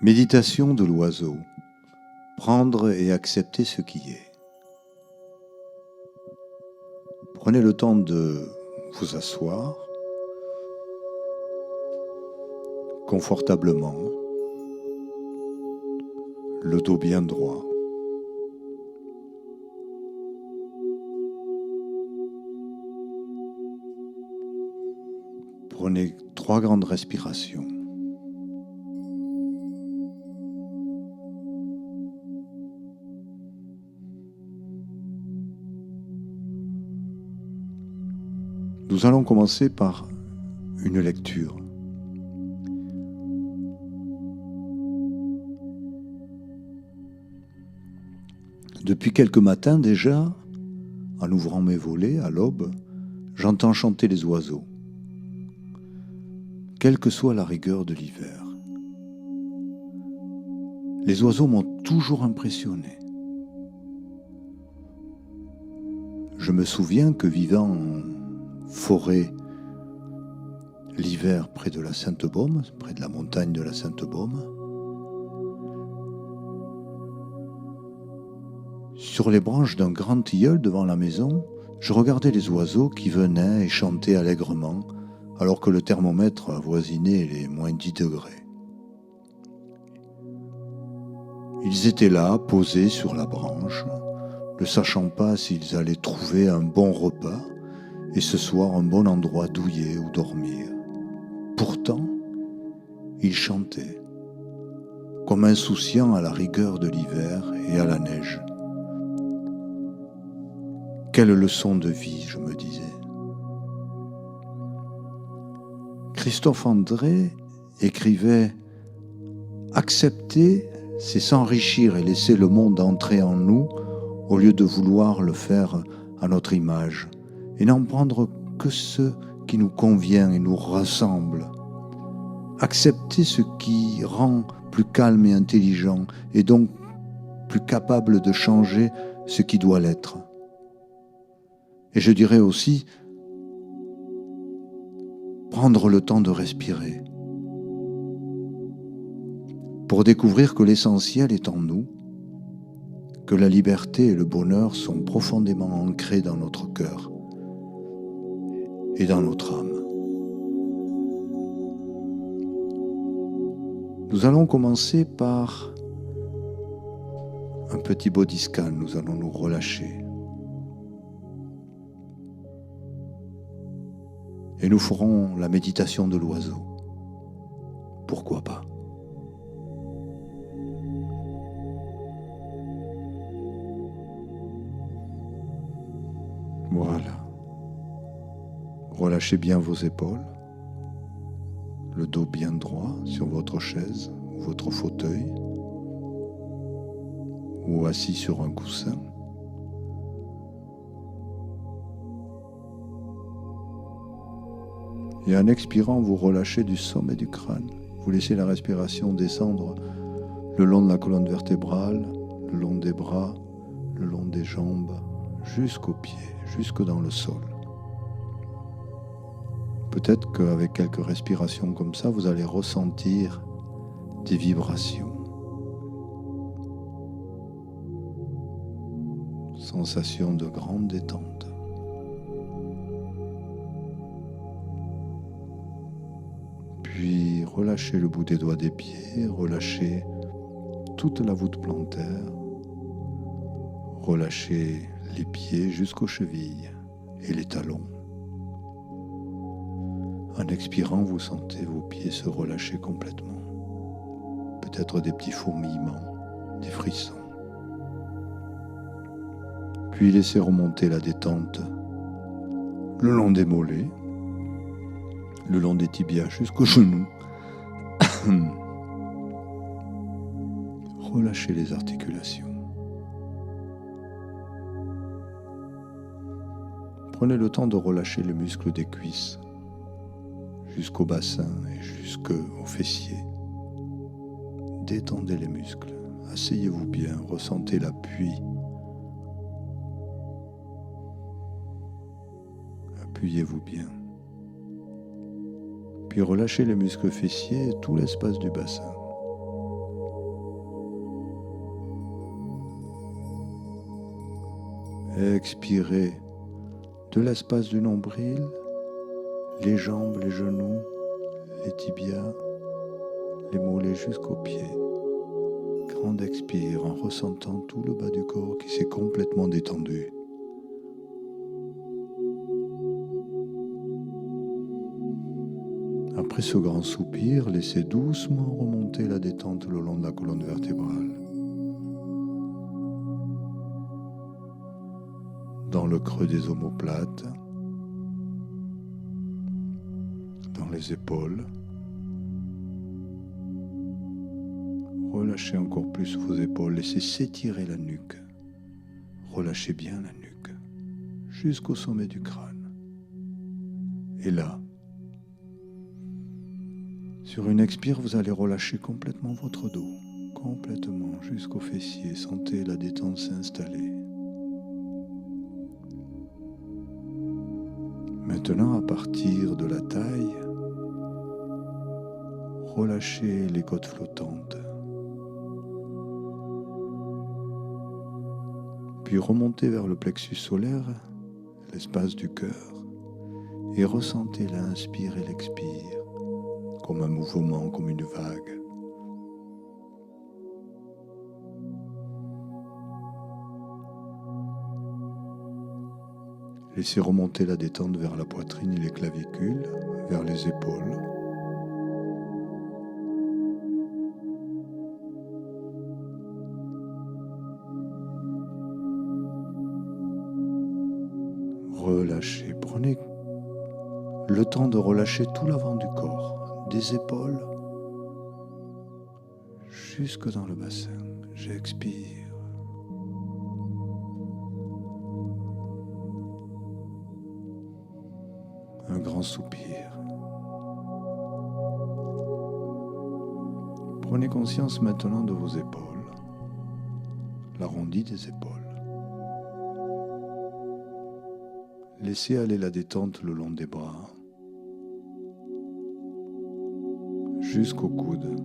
Méditation de l'oiseau. Prendre et accepter ce qui est. Prenez le temps de vous asseoir confortablement, le dos bien droit. Prenez 3 grandes respirations. Nous allons commencer par une lecture. Depuis quelques matins déjà, en ouvrant mes volets à l'aube, j'entends chanter les oiseaux, quelle que soit la rigueur de l'hiver. Les oiseaux m'ont toujours impressionné. Je me souviens que vivant en forêt l'hiver près de la Sainte-Baume, près de la montagne de la Sainte-Baume, sur les branches d'un grand tilleul devant la maison, je regardais les oiseaux qui venaient et chantaient allègrement alors que le thermomètre avoisinait les moins 10 degrés. Ils étaient là, posés sur la branche, ne sachant pas s'ils allaient trouver un bon repas et ce soir un bon endroit douillet où dormir. Pourtant, ils chantaient, comme insouciants à la rigueur de l'hiver et à la neige. Quelle leçon de vie, je me disais. Christophe André écrivait « Accepter, c'est s'enrichir et laisser le monde entrer en nous au lieu de vouloir le faire à notre image et n'en prendre que ce qui nous convient et nous ressemble. Accepter ce qui rend plus calme et intelligent et donc plus capable de changer ce qui doit l'être. Et je dirais aussi prendre le temps de respirer pour découvrir que l'essentiel est en nous, que la liberté et le bonheur sont profondément ancrés dans notre cœur et dans notre âme. Nous allons commencer par un petit body scan, nous allons nous relâcher. Et nous ferons la méditation de l'oiseau. Pourquoi pas ? Voilà. Relâchez bien vos épaules, le dos bien droit sur votre chaise ou votre fauteuil, ou assis sur un coussin. Et en expirant, vous relâchez du sommet du crâne. Vous laissez la respiration descendre le long de la colonne vertébrale, le long des bras, le long des jambes, jusqu'aux pieds, jusque dans le sol. Peut-être qu'avec quelques respirations comme ça, vous allez ressentir des vibrations. Sensation de grande détente. Puis relâchez le bout des doigts des pieds, relâchez toute la voûte plantaire, relâchez les pieds jusqu'aux chevilles et les talons. En expirant, vous sentez vos pieds se relâcher complètement. Peut-être des petits fourmillements, des frissons. Puis laissez remonter la détente le long des mollets, le long des tibias jusqu'aux genoux. Relâchez les articulations. Prenez le temps de relâcher les muscles des cuisses jusqu'au bassin et jusqu'aux fessiers. Détendez les muscles. Asseyez-vous bien, ressentez l'appui. Appuyez-vous bien. Puis relâchez les muscles fessiers et tout l'espace du bassin. Expirez de l'espace du nombril, les jambes, les genoux, les tibias, les mollets jusqu'aux pieds. Grande expire en ressentant tout le bas du corps qui s'est complètement détendu. Après ce grand soupir, laissez doucement remonter la détente le long de la colonne vertébrale. Dans le creux des omoplates, dans les épaules. Relâchez encore plus vos épaules, laissez s'étirer la nuque. Relâchez bien la nuque, jusqu'au sommet du crâne. Et là, sur une expire, vous allez relâcher complètement votre dos, complètement jusqu'aux fessiers. Sentez la détente s'installer. Maintenant, à partir de la taille, relâchez les côtes flottantes. Puis remontez vers le plexus solaire, l'espace du cœur, et ressentez l'inspire et l'expire, comme un mouvement, comme une vague. Laissez remonter la détente vers la poitrine et les clavicules, vers les épaules. Relâchez, prenez le temps de relâcher tout l'avant du corps, des épaules jusque dans le bassin. J'expire. Un grand soupir. Prenez conscience maintenant de vos épaules, l'arrondi des épaules. Laissez aller la détente le long des bras, jusqu'aux coudes.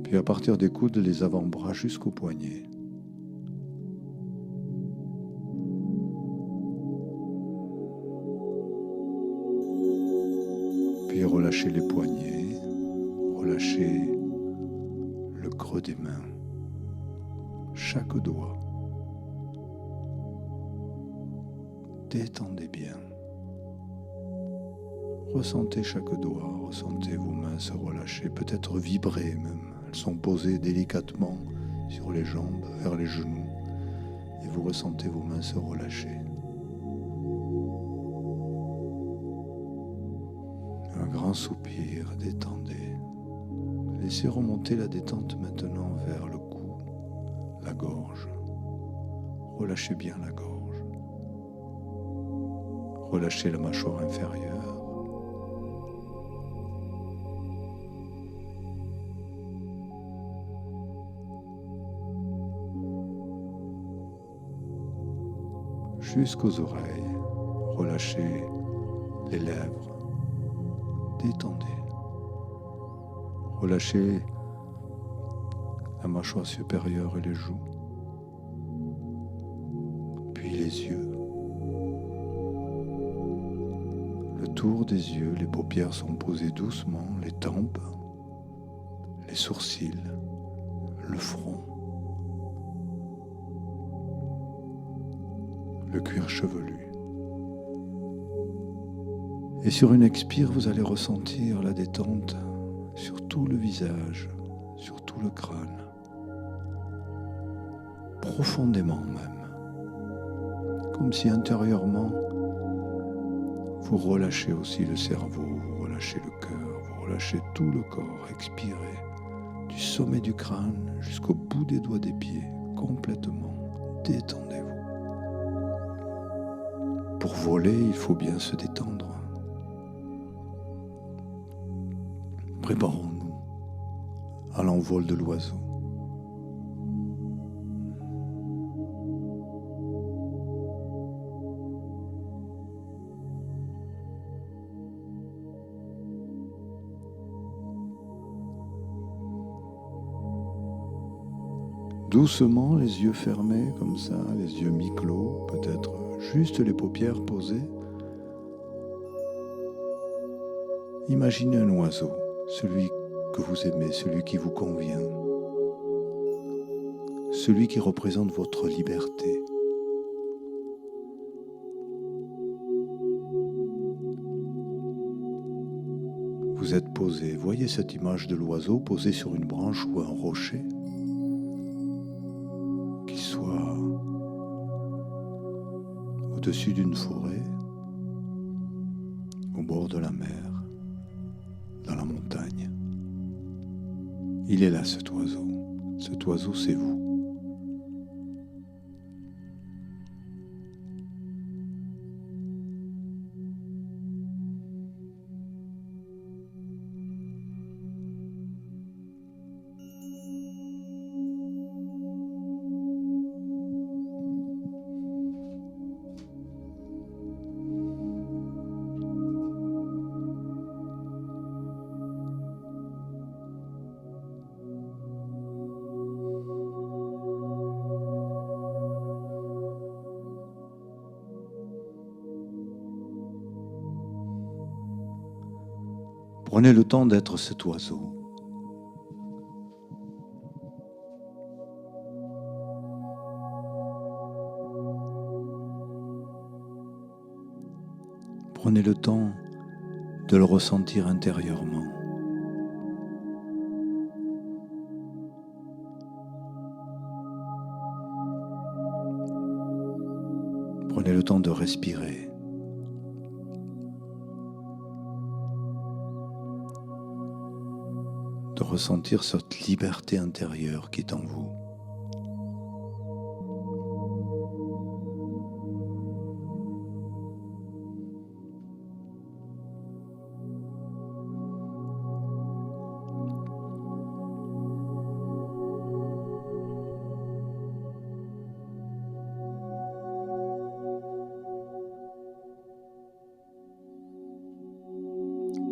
Puis à partir des coudes, les avant-bras jusqu'aux poignets. Puis relâchez les poignets, relâchez le creux des mains, chaque doigt. Détendez bien. Ressentez chaque doigt, ressentez vos mains se relâcher, peut-être vibrer même. Elles sont posées délicatement sur les jambes, vers les genoux, et vous ressentez vos mains se relâcher. Un grand soupir, détendez. Laissez remonter la détente maintenant vers le cou, la gorge. Relâchez bien la gorge. Relâchez la mâchoire inférieure. Jusqu'aux oreilles. Relâchez les lèvres. Détendez. Relâchez la mâchoire supérieure et les joues. Puis les yeux. Le tour des yeux, les paupières sont posées doucement, les tempes, les sourcils, le front, le cuir chevelu. Et sur une expire, vous allez ressentir la détente sur tout le visage, sur tout le crâne, profondément même, comme si intérieurement, vous relâchez aussi le cerveau, vous relâchez le cœur, vous relâchez tout le corps. Expirez du sommet du crâne jusqu'au bout des doigts des pieds, complètement. Détendez-vous. Pour voler, il faut bien se détendre. Préparons-nous à l'envol de l'oiseau. doucement, les yeux fermés comme ça, les yeux mi-clos, peut-être juste les paupières posées. Imaginez un oiseau, celui que vous aimez, celui qui vous convient, celui qui représente votre liberté. Vous êtes posé, voyez cette image de l'oiseau posé sur une branche ou un rocher, qu'il soit au-dessus d'une forêt, au bord de la mer, dans la montagne. Il est là cet oiseau. Cet oiseau, c'est vous. Prenez le temps d'être cet oiseau. Prenez le temps de le ressentir intérieurement. Prenez le temps de respirer. De ressentir cette liberté intérieure qui est en vous.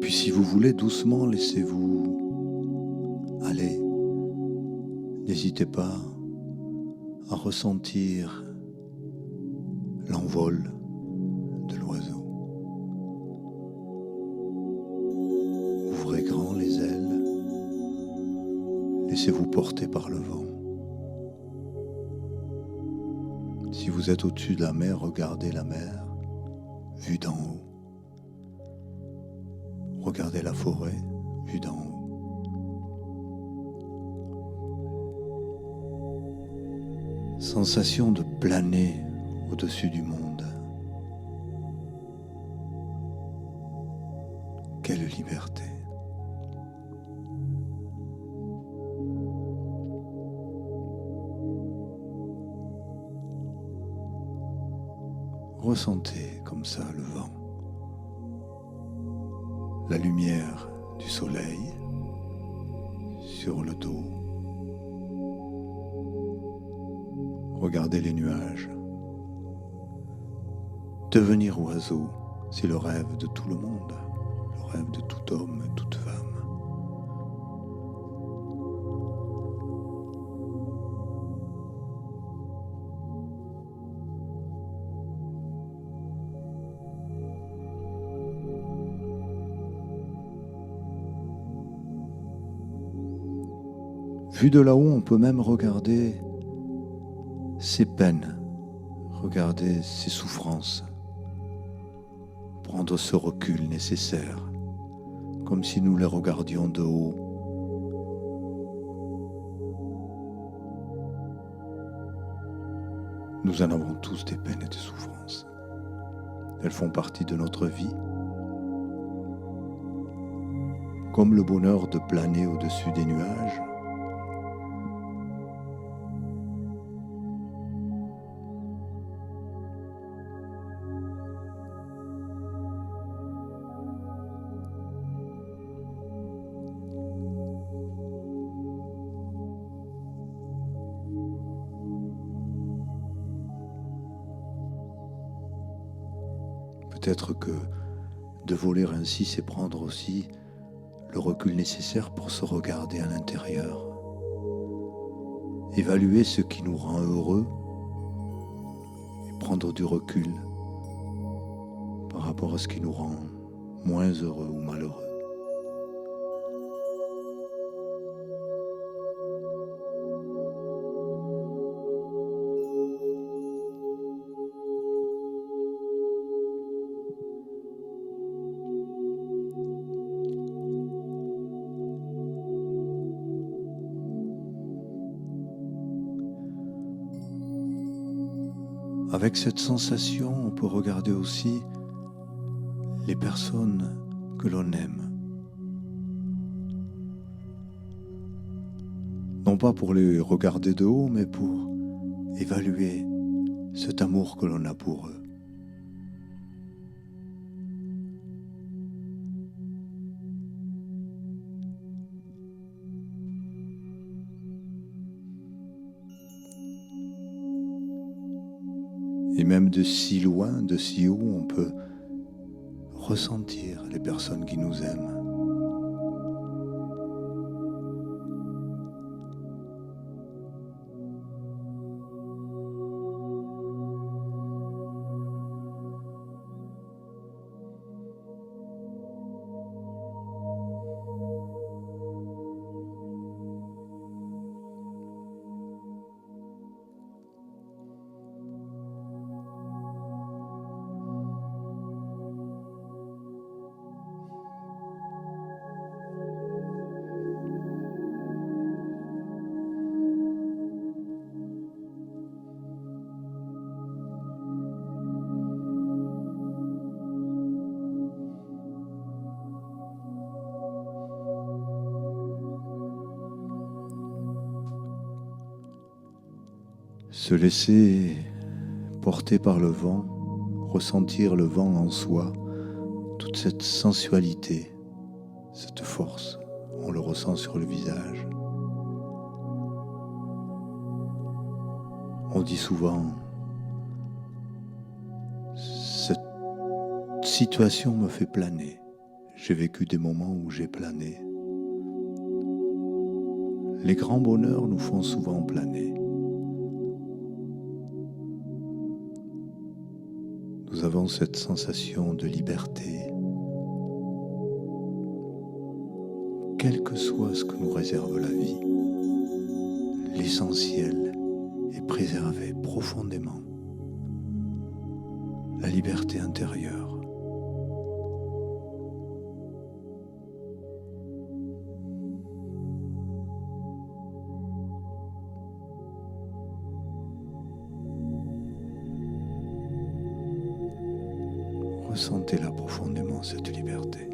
Puis si vous voulez, doucement, laissez-vous aller. N'hésitez pas à ressentir l'envol de l'oiseau. Ouvrez grand les ailes. Laissez-vous porter par le vent. Si vous êtes au-dessus de la mer, regardez la mer, vue d'en haut. Regardez la forêt, vue d'en haut. Sensation de planer au-dessus du monde. Quelle liberté! Ressentez comme ça le vent, la lumière du soleil sur le dos. Regardez les nuages. Devenir oiseau, c'est le rêve de tout le monde, le rêve de tout homme et toute femme. Vu de là-haut, on peut même regarder ses peines, regarder ses souffrances, prendre ce recul nécessaire, comme si nous les regardions de haut. Nous en avons tous des peines et des souffrances. Elles font partie de notre vie, comme le bonheur de planer au-dessus des nuages. Peut-être que de voler ainsi, c'est prendre aussi le recul nécessaire pour se regarder à l'intérieur évaluer ce qui nous rend heureux et prendre du recul par rapport à ce qui nous rend moins heureux ou malheureux. Avec cette sensation, on peut regarder aussi les personnes que l'on aime. Non pas pour les regarder de haut, mais pour évaluer cet amour que l'on a pour eux. Et même de si loin, de si haut, on peut ressentir les personnes qui nous aiment. Se laisser porter par le vent, ressentir le vent en soi, toute cette sensualité, cette force, on le ressent sur le visage. On dit souvent, cette situation me fait planer. J'ai vécu des moments où j'ai plané. Les grands bonheurs nous font souvent planer. Nous avons cette sensation de liberté, quel que soit ce que nous réserve la vie. L'essentiel est préservé profondément, la liberté intérieure. Ressentez-la profondément, cette liberté.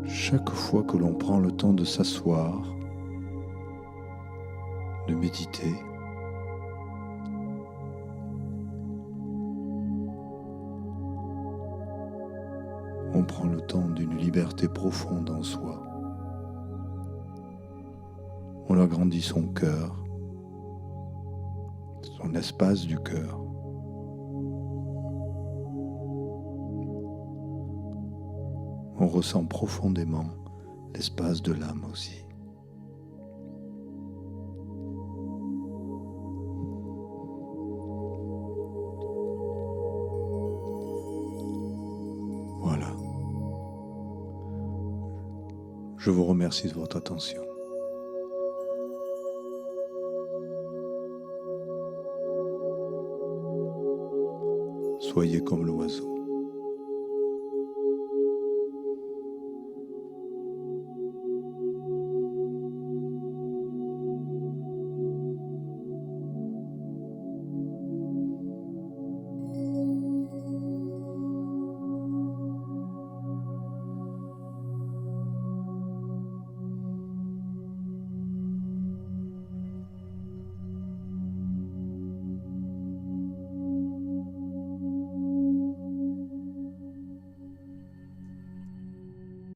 Chaque fois que l'on prend le temps de s'asseoir, de méditer, on prend le temps d'une liberté profonde en soi. On agrandit son cœur, son espace du cœur. On ressent profondément l'espace de l'âme aussi. Je vous remercie de votre attention. Soyez comme l'oiseau.